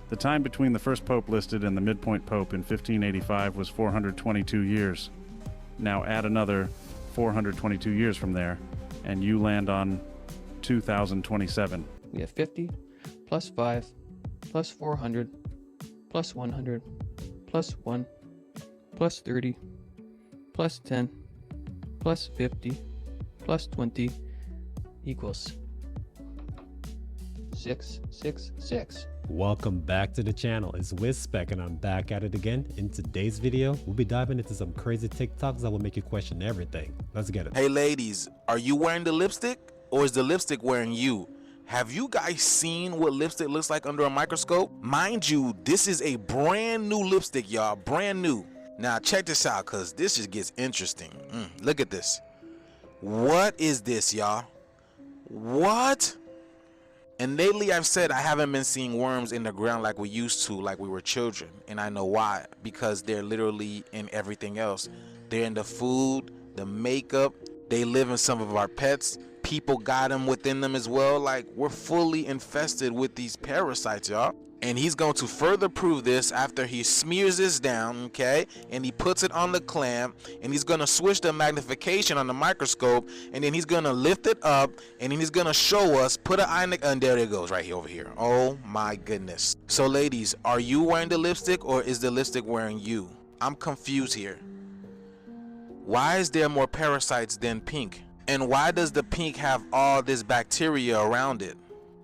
The time between the first pope listed and the midpoint pope in 1585 was 422 years. Now add another 422 years from there, and you land on 2027. We have 50 plus 5 plus 400 plus 100 plus 1 plus 30 plus 10 plus 50 plus 20 equals 666. Welcome back to the channel. It's WIZSPEK and I'm back at it again. In today's video, we'll be diving into some crazy TikToks that will make you question everything. Let's get it. Hey ladies, are you wearing the lipstick or is the lipstick wearing you? Have you guys seen what lipstick looks like under a microscope? Mind you, this is a brand new lipstick, y'all, brand new. Now check this out, cause this just gets interesting. Look at this. What is this, y'all? What? And lately I've said I haven't been seeing worms in the ground like we used to, like we were children. And I know why. Because they're literally in everything else. They're in the food, the makeup. They live in some of our pets. People got them within them as well. Like, we're fully infested with these parasites, y'all. And he's going to further prove this after he smears this down, okay? And he puts it on the clamp, and he's going to switch the magnification on the microscope, and then he's going to lift it up, and then he's going to show us, put an eye, and there it goes, right here, over here. Oh my goodness. So ladies, are you wearing the lipstick, or is the lipstick wearing you? I'm confused here. Why is there more parasites than pink? And why does the pink have all this bacteria around it?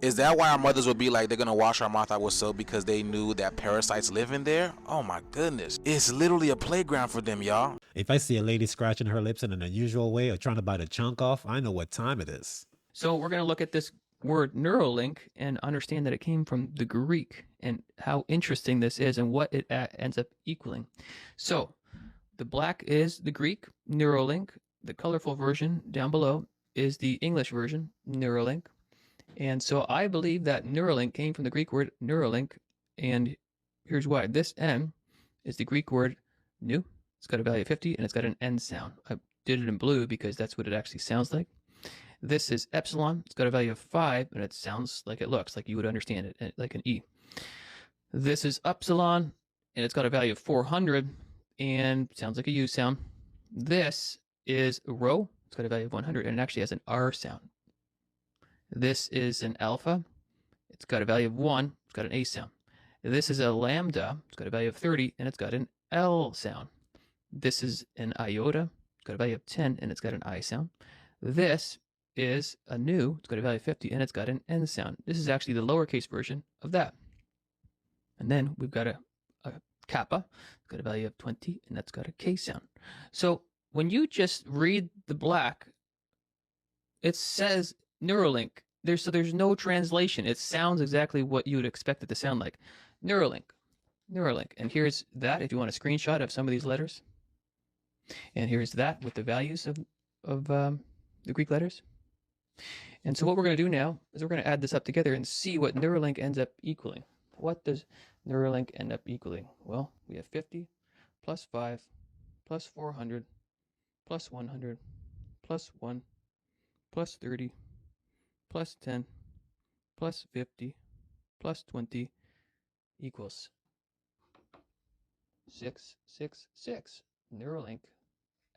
Is that why our mothers would be like, they're gonna wash our mouth out with soap because they knew that parasites live in there? Oh my goodness. It's literally a playground for them, y'all. If I see a lady scratching her lips in an unusual way or trying to bite a chunk off, I know what time it is. So we're going to look at this word Neuralink and understand that it came from the Greek and how interesting this is and what it ends up equaling. So the black is the Greek Neuralink. The colorful version down below is the English version, Neuralink. And so I believe that Neuralink came from the Greek word Neuralink, and here's why. This N is the Greek word nu. It's got a value of 50, and it's got an N sound. I did it in blue because that's what it actually sounds like. This is epsilon. It's got a value of 5, and it sounds like it looks, like you would understand it, like an E. This is upsilon, and it's got a value of 400, and sounds like a U sound. This is rho. It's got a value of 100, and it actually has an R sound. This is an alpha. It's got a value of 1. It's got an A sound. This is a lambda. It's got a value of 30, and it's got an L sound. This is an iota. It's got a value of 10, and it's got an I sound. This is a nu. It's got a value of 50, and it's got an N sound. This is actually the lowercase version of that. And then we've got a kappa. It's got a value of 20, and that's got a K sound. So when you just read the black, it says Neuralink. There's no translation. It sounds exactly what you would expect it to sound like. Neuralink. Neuralink. And here's that if you want a screenshot of some of these letters. And here's that with the values of the Greek letters. And so what we're going to do now is we're going to add this up together and see what Neuralink ends up equaling. What does Neuralink end up equaling? Well, we have 50 plus 5 plus 400 plus 100 plus 1 plus 30 plus 10 plus 50 plus 20 equals 666. Neuralink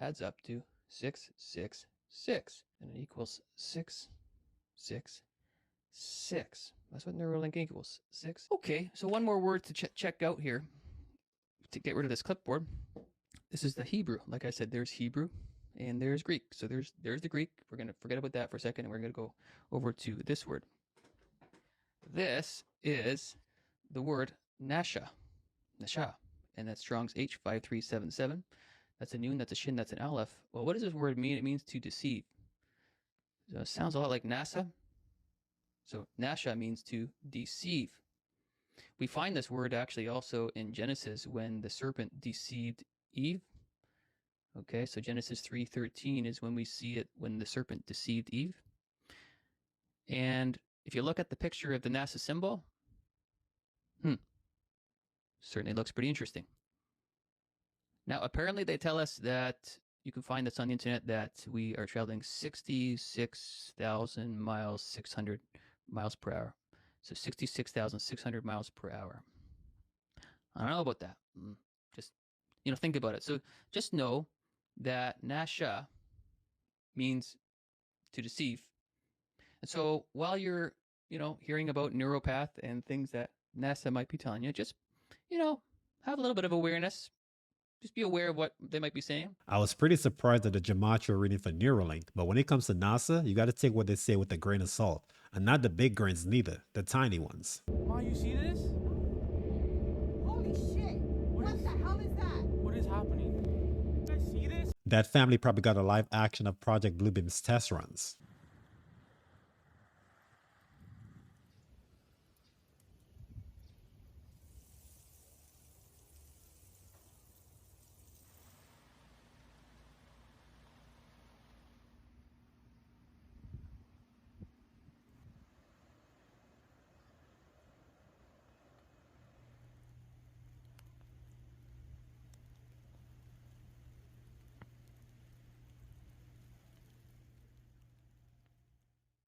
adds up to 666, and it equals 666. That's what Neuralink equals, 6. Okay, so one more word to check out here to get rid of this clipboard. This is the Hebrew. Like I said, there's Hebrew and there's Greek. So there's the Greek. We're going to forget about that for a second, and we're going to go over to this word. This is the word nasha, and that's Strong's H5377. That's a nun, that's a shin, that's an aleph. Well, what does this word mean? It means to deceive. So it sounds a lot like NASA. So nasha means to deceive. We find this word actually also in Genesis when the serpent deceived Eve. Okay, so Genesis 3:13 is when we see it when the serpent deceived Eve. And if you look at the picture of the NASA symbol, certainly looks pretty interesting. Now, apparently they tell us that you can find this on the internet that we are traveling 66,000 miles, 600 miles per hour. So 66,600 miles per hour. I don't know about that. Just, think about it. So just know that Nasha means to deceive. And so while you're, hearing about neuropath and things that NASA might be telling you, just, have a little bit of awareness. Just be aware of what they might be saying. I was pretty surprised at the gematria reading for Neuralink, but when it comes to NASA, you got to take what they say with a grain of salt. And not the big grains neither, the tiny ones. Ma, you see this? Holy shit! What the hell is that? What is happening? You guys see this? That family probably got a live action of Project Bluebeam's test runs.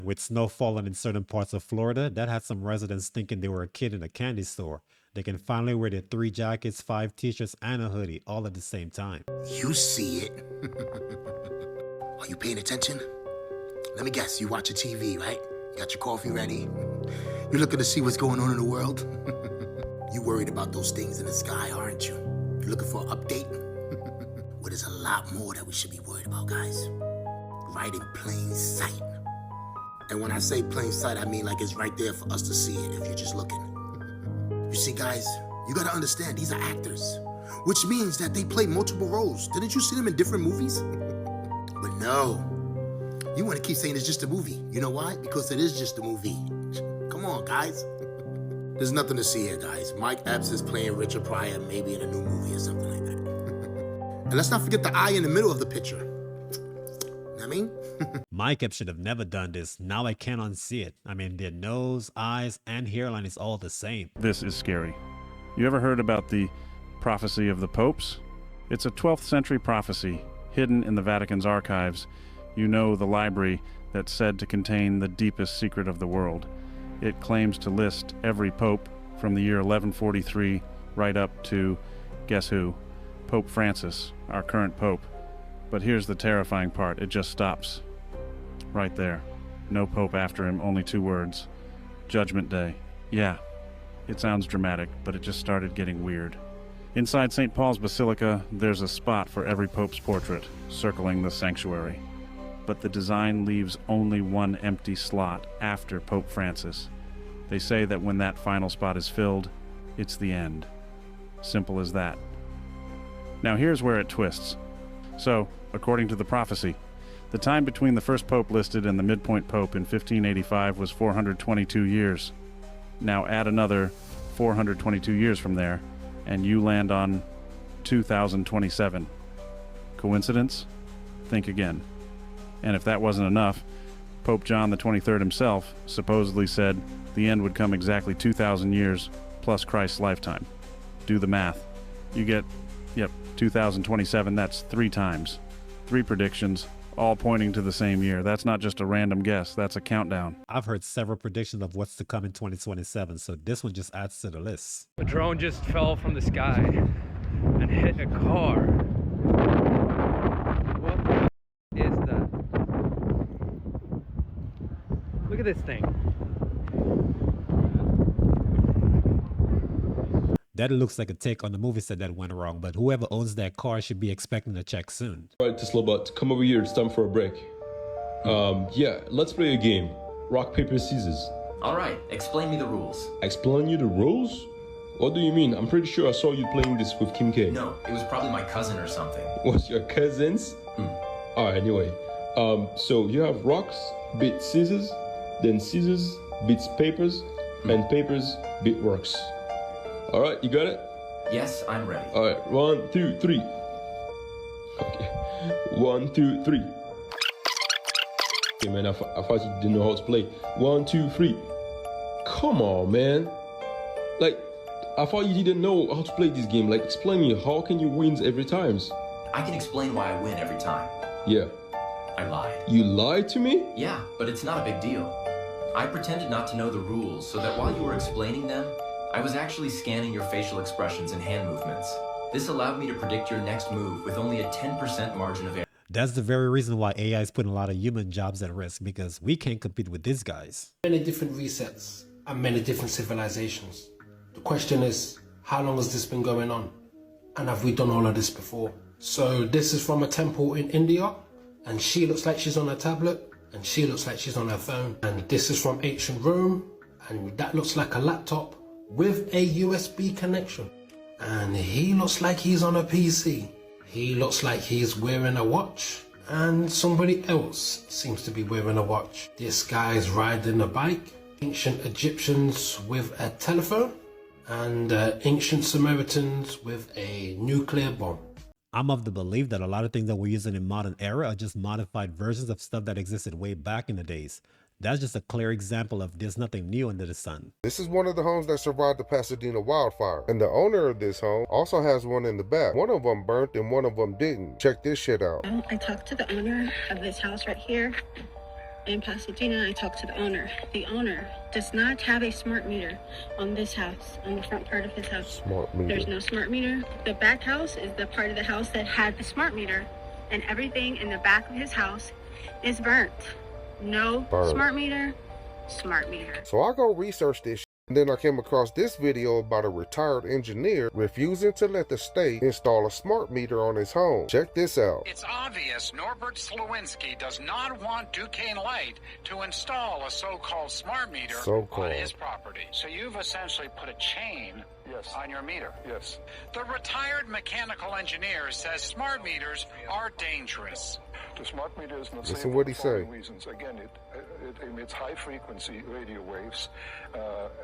With snow falling in certain parts of Florida, that had some residents thinking they were a kid in a candy store. They can finally wear their 3 jackets, 5 t-shirts, and a hoodie all at the same time. You see it. Are you paying attention? Let me guess, you watch your TV, right? You got your coffee ready? You're looking to see what's going on in the world? You worried about those things in the sky, aren't you? You're looking for an update? Well, there's a lot more that we should be worried about, guys. Right in plain sight. And when I say plain sight, I mean like it's right there for us to see it if you're just looking. You see, guys, you gotta understand, these are actors, which means that they play multiple roles. Didn't you see them in different movies? But no, you wanna keep saying it's just a movie. You know why? Because it is just a movie. Come on, guys. There's nothing to see here, guys. Mike Epps is playing Richard Pryor, maybe in a new movie or something like that. And let's not forget the eye in the middle of the picture. Know what I mean? Mike Epps should have never done this. Now I can't unsee it. I mean, their nose, eyes, and hairline is all the same. This is scary. You ever heard about the prophecy of the popes? It's a 12th century prophecy hidden in the Vatican's archives. You know, the library that's said to contain the deepest secret of the world. It claims to list every pope from the year 1143 right up to, guess who? Pope Francis, our current pope. But here's the terrifying part. It just stops. Right there. No pope after him, only 2 words. Judgment Day. Yeah, it sounds dramatic, but it just started getting weird. Inside St. Paul's Basilica, there's a spot for every pope's portrait, circling the sanctuary. But the design leaves only one empty slot after Pope Francis. They say that when that final spot is filled, it's the end. Simple as that. Now here's where it twists. So, according to the prophecy, the time between the first pope listed and the midpoint pope in 1585 was 422 years. Now add another 422 years from there, and you land on 2027. Coincidence? Think again. And if that wasn't enough, Pope John the 23rd himself supposedly said the end would come exactly 2,000 years plus Christ's lifetime. Do the math. You get, 2027, that's 3 times. 3 predictions, all pointing to the same year. That's not just a random guess, that's a countdown. I've heard several predictions of what's to come in 2027, so this one just adds to the list. A drone just fell from the sky and hit a car. What is that? Look at this thing. That looks like a take on the movie set that went wrong, but whoever owns that car should be expecting a check soon. All right, Teslabot, come over here. It's time for a break. Yeah, let's play a game. Rock, paper, scissors. All right, explain me the rules. Explain you the rules? What do you mean? I'm pretty sure I saw you playing this with Kim K. No, it was probably my cousin or something. Was your cousins? All right, anyway. So you have rocks beat scissors, then scissors beats papers, and papers beat rocks. All right, you got it? Yes, I'm ready. All right, 1, 2, 3. Okay, 1, 2, 3. Okay, man, I thought you didn't know how to play. 1, 2, 3. Come on, man. Like, I thought you didn't know how to play this game. Like, explain me, how can you win every time? I can explain why I win every time. Yeah. I lied. You lied to me? Yeah, but it's not a big deal. I pretended not to know the rules so that while you were explaining them, I was actually scanning your facial expressions and hand movements. This allowed me to predict your next move with only a 10% margin of error. That's the very reason why AI is putting a lot of human jobs at risk, because we can't compete with these guys. Many different resets and many different civilizations. The question is, how long has this been going on? And have we done all of this before? So this is from a temple in India, and she looks like she's on a tablet, and she looks like she's on her phone. And this is from ancient Rome, and that looks like a laptop with a USB connection. And he looks like he's on a PC. He looks like he's wearing a watch, and somebody else seems to be wearing a watch. This guy's riding a bike. Ancient Egyptians with a telephone, and ancient Samaritans with a nuclear bomb. I'm of the belief that a lot of things that we're using in modern era are just modified versions of stuff that existed way back in the days. That's just a clear example of there's nothing new under the sun. This is one of the homes that survived the Pasadena wildfire, and the owner of this home also has one in the back. One of them burnt and one of them didn't. Check this shit out. I talked to the owner of this house right here in Pasadena. I talked to the owner. The owner does not have a smart meter on this house, on the front part of his house. Smart meter. There's no smart meter. The back house is the part of the house that had the smart meter, and everything in the back of his house is burnt. No smart meter, smart meter. So I go research this shit, and then I came across this video about a retired engineer refusing to let the state install a smart meter on his home. Check this out. It's obvious Norbert Slowinski does not want Duquesne Light to install a so-called smart meter on his property. So you've essentially put a chain on your meter. Yes. The retired mechanical engineer says smart meters are dangerous. The smart meter is not Listen safe what for he the say. following reasons. Again, it emits high-frequency radio waves,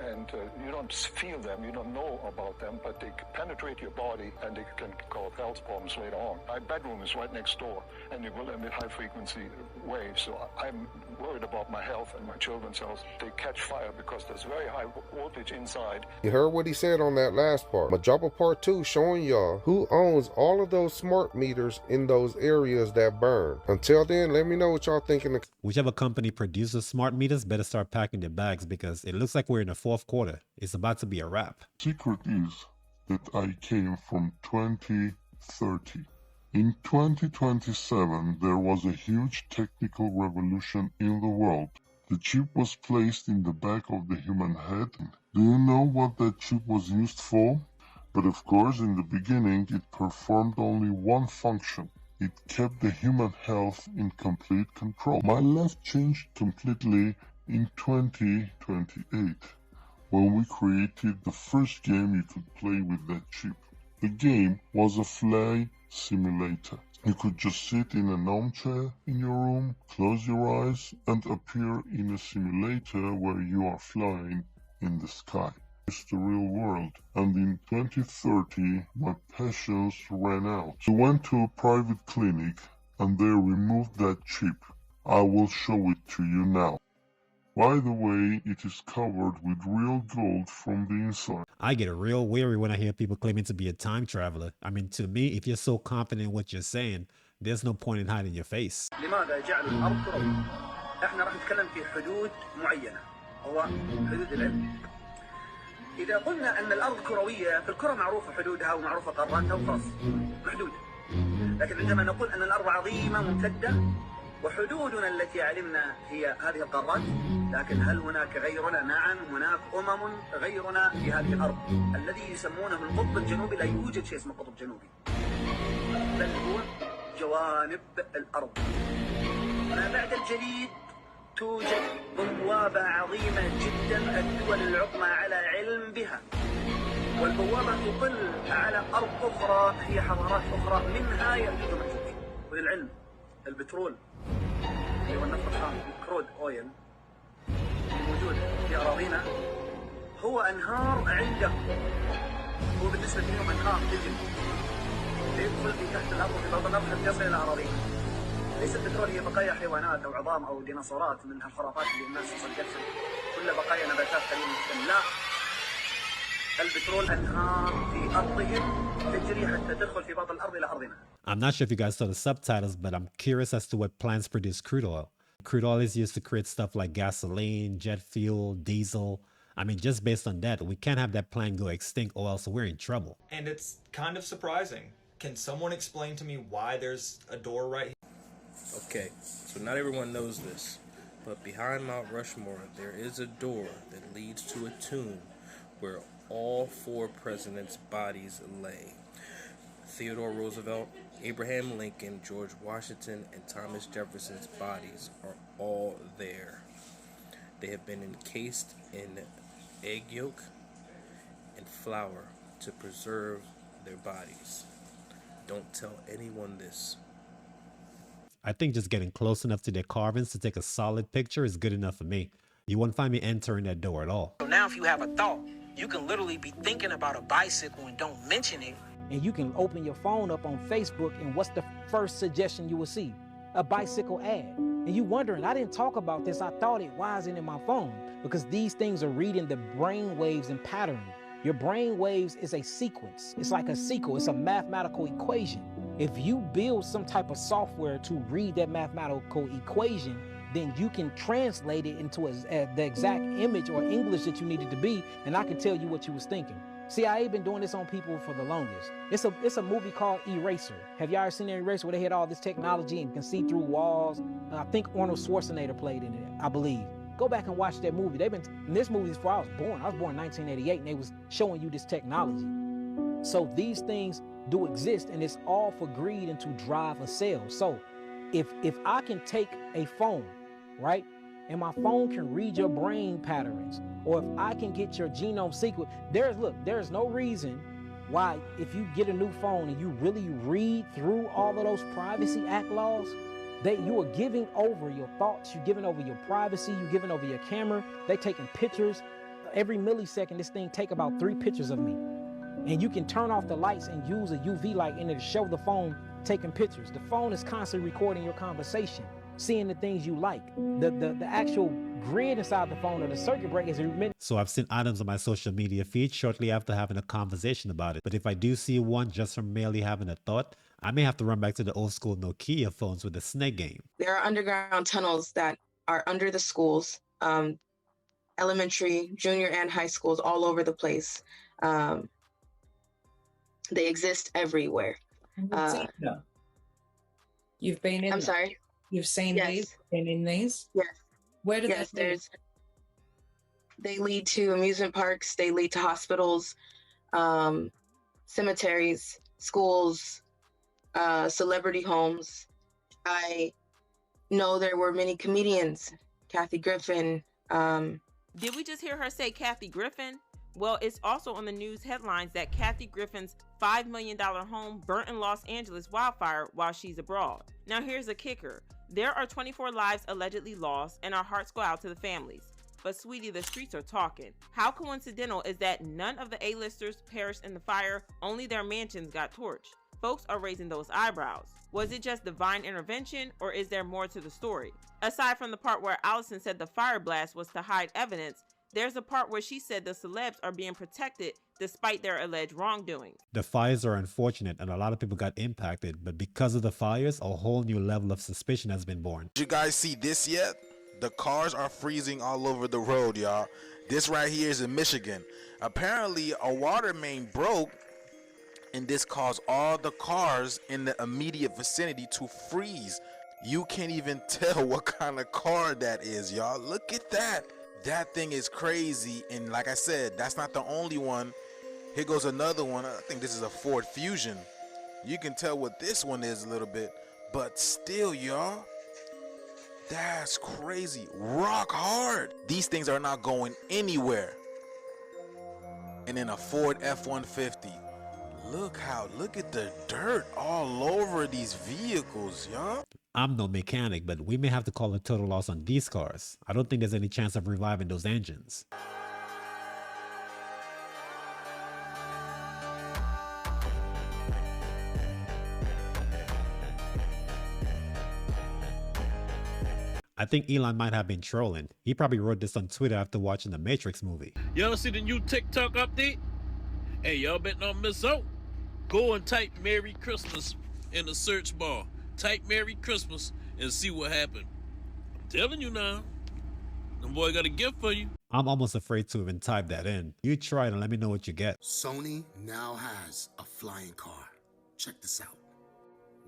and you don't feel them, you don't know about them, but they penetrate your body, and they can cause health problems later on. My bedroom is right next door, and it will emit high-frequency waves, so I'm worried about my health and my children's health. They catch fire because there's very high voltage inside. You heard what he said on that last part. I'm gonna drop a part 2 showing y'all who owns all of those smart meters in those areas that burn. Until then, let me know what y'all thinking. Whichever company produces smart meters better start packing their bags, because it looks like we're in the fourth quarter. It's about to be a wrap. Secret is that I came from 2030. In 2027, there was a huge technical revolution in the world. The chip was placed in the back of the human head. Do you know what that chip was used for? But of course, in the beginning, it performed only one function. It kept the human health in complete control. My life changed completely in 2028, when we created the first game you could play with that chip. The game was a fly simulator. You could just sit in an armchair in your room, close your eyes, and appear in a simulator where you are flying in the sky. It's the real world, and in 2030 my patience ran out. So I went to a private clinic and they removed that chip. I will show it to you now. By the way, it is covered with real gold from the inside. I get real weary when I hear people claiming to be a time traveler. I mean, to me, if you're so confident in what you're saying, there's no point in hiding your face. لماذا جعلوا الأرض كروية؟ احنا راح نتكلم في حدود معينة، هو حدود العلم. إذا قلنا أن الأرض كروية، فالكرة معروفة حدودها ومعروفة قاراتها وخلاص محدودة. لكن عندما نقول أن الأرض عظيمة ممتدة وحدودنا التي علمنا هي هذه القارات، لكن هل هناك غيرنا؟ نعم، هناك غيرنا في هذه الأرض الذي يسمونه القطب الجنوبي. لا يوجد شيء اسمه قطب جنوبي، بل هو جوانب الأرض. ما بعد الجليد توجد بوابة عظيمة جدا الدول العظمى على علم بها، والبوابة تطل على أرض أخرى هي حضارات أخرى، منها يأجوج ومأجوج. وللعلم البترول اللي هو النفط الخام، الكرود أويل الموجود في أراضينا هو أنهار عنده، هو بالنسبة لهم أنهار تجري يدخل في تحت الأرض في بطن الأرض حتى يصل إلى أراضينا. ليس البترول هي بقايا حيوانات أو عظام أو ديناصورات من هالخرافات اللي الناس صدقتها، كلها بقايا نباتات قليلة جدا. لا، البترول أنهار في أرضهم تجري حتى تدخل في بطن الأرض إلى أرضنا. I'm not sure if you guys saw the subtitles, but I'm curious as to what plants produce crude oil. Crude oil is used to create stuff like gasoline, jet fuel, diesel. I mean, just based on that, we can't have that plant go extinct or else we're in trouble. And it's kind of surprising. Can someone explain to me why there's a door right here? Okay, so not everyone knows this, but behind Mount Rushmore, there is a door that leads to a tomb where all 4 presidents' bodies lay. Theodore Roosevelt, Abraham Lincoln, George Washington, and Thomas Jefferson's bodies are all there. They have been encased in egg yolk and flour to preserve their bodies. Don't tell anyone this. I think just getting close enough to their carvings to take a solid picture is good enough for me. You won't find me entering that door at all. So now if you have a thought, you can literally be thinking about a bicycle and don't mention it. And you can open your phone up on Facebook, and what's the first suggestion you will see? A bicycle ad. And you wondering, I didn't talk about this, I thought it, why isn't it in my phone? Because these things are reading the brain waves and pattern. Your brain waves is a sequence. It's like a sequel, it's a mathematical equation. If you build some type of software to read that mathematical equation, then you can translate it into the exact image or English that you needed to be, and I can tell you what you was thinking. CIA been doing this on people for the longest. It's a movie called Eraser. Have y'all ever seen Eraser where they had all this technology and can see through walls? I think Arnold Schwarzenegger played in it, I believe. Go back and watch that movie. This movie is before I was born. I was born in 1988, and they was showing you this technology. So these things do exist, and it's all for greed and to drive a sale. So if I can take a phone, right, and my phone can read your brain patterns, or if I can get your genome sequence, there's no reason why if you get a new phone and you really read through all of those Privacy Act laws, that you are giving over your thoughts, you're giving over your privacy, you're giving over your camera. They taking pictures. Every millisecond, this thing take about 3 pictures of me. And you can turn off the lights and use a UV light and it'll show the phone taking pictures. The phone is constantly recording your conversation, seeing the things you like. The actual grid inside the phone or the circuit breaker is remember. So I've seen items on my social media feed shortly after having a conversation about it. But if I do see one just from merely having a thought, I may have to run back to the old school Nokia phones with the snake game. There are underground tunnels that are under the schools, elementary, junior, and high schools all over the place. They exist everywhere. You've been in. I'm sorry. You've seen these. Been in these. Yes. Where do they lead? They lead to amusement parks. They lead to hospitals, cemeteries, schools, celebrity homes. I know there were many comedians. Kathy Griffin. Did we just hear her say Kathy Griffin? Well, it's also on the news headlines that Kathy Griffin's $5 million home burnt in Los Angeles wildfire while she's abroad. Now here's a kicker. There are 24 lives allegedly lost, and our hearts go out to the families. But sweetie, the streets are talking. How coincidental is that none of the A-listers perished in the fire, only their mansions got torched? Folks are raising those eyebrows. Was it just divine intervention, or is there more to the story? Aside from the part where Allison said the fire blast was to hide evidence, there's a part where she said the celebs are being protected despite their alleged wrongdoing. The fires are unfortunate and a lot of people got impacted, but because of the fires, a whole new level of suspicion has been born. Did you guys see this yet? The cars are freezing all over the road, y'all. This right here is in Michigan. Apparently, a water main broke, and this caused all the cars in the immediate vicinity to freeze. You can't even tell what kind of car that is, y'all. Look at that. That thing is crazy, and like I said, that's not the only one. Here goes another one. I think this is a Ford Fusion. You can tell what this one is a little bit, but still, y'all, that's crazy. Rock hard. These things are not going anywhere. And then a Ford F-150. Look at the dirt all over these vehicles, y'all. I'm no mechanic, but we may have to call a total loss on these cars. I don't think there's any chance of reviving those engines. I think Elon might have been trolling. He probably wrote this on Twitter after watching the Matrix movie. Y'all see the new TikTok update? Hey, y'all better not miss out. Go and type Merry Christmas in the search bar. Type Merry Christmas and see what happened. I'm Telling you now. The boy got a gift for you. I'm almost afraid to even type that in. You try it and let me know what you get. Sony now has a flying car. Check this out.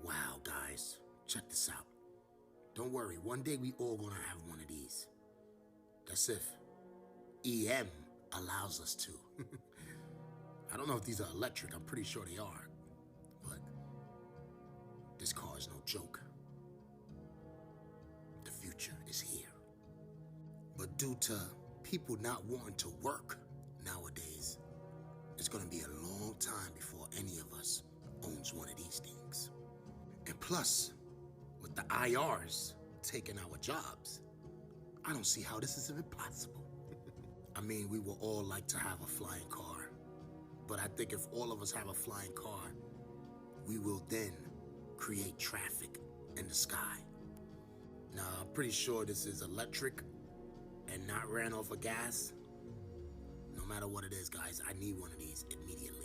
Wow, guys, check this out. Don't worry, one day we all gonna have one of these. That's if EM allows us to. I don't know if these are electric, I'm pretty sure they are. But this car is no joke. The future is here. But due to people not wanting to work nowadays, it's gonna be a long time before any of us owns one of these things. And plus, with the IRs taking our jobs, I don't see how this is even possible. I mean, we would all like to have a flying car, but I think if all of us have a flying car, we will then create traffic in the sky. Now, I'm pretty sure this is electric and not ran off of gas. No matter what it is, guys, I need one of these immediately.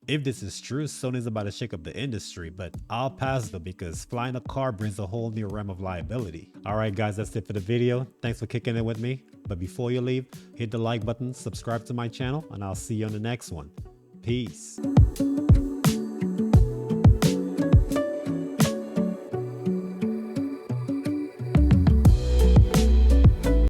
If this is true, Sony's about to shake up the industry, but I'll pass though because flying a car brings a whole new realm of liability. Alright guys, that's it for the video. Thanks for kicking it with me. But before you leave, hit the like button, subscribe to my channel, and I'll see you on the next one. Peace.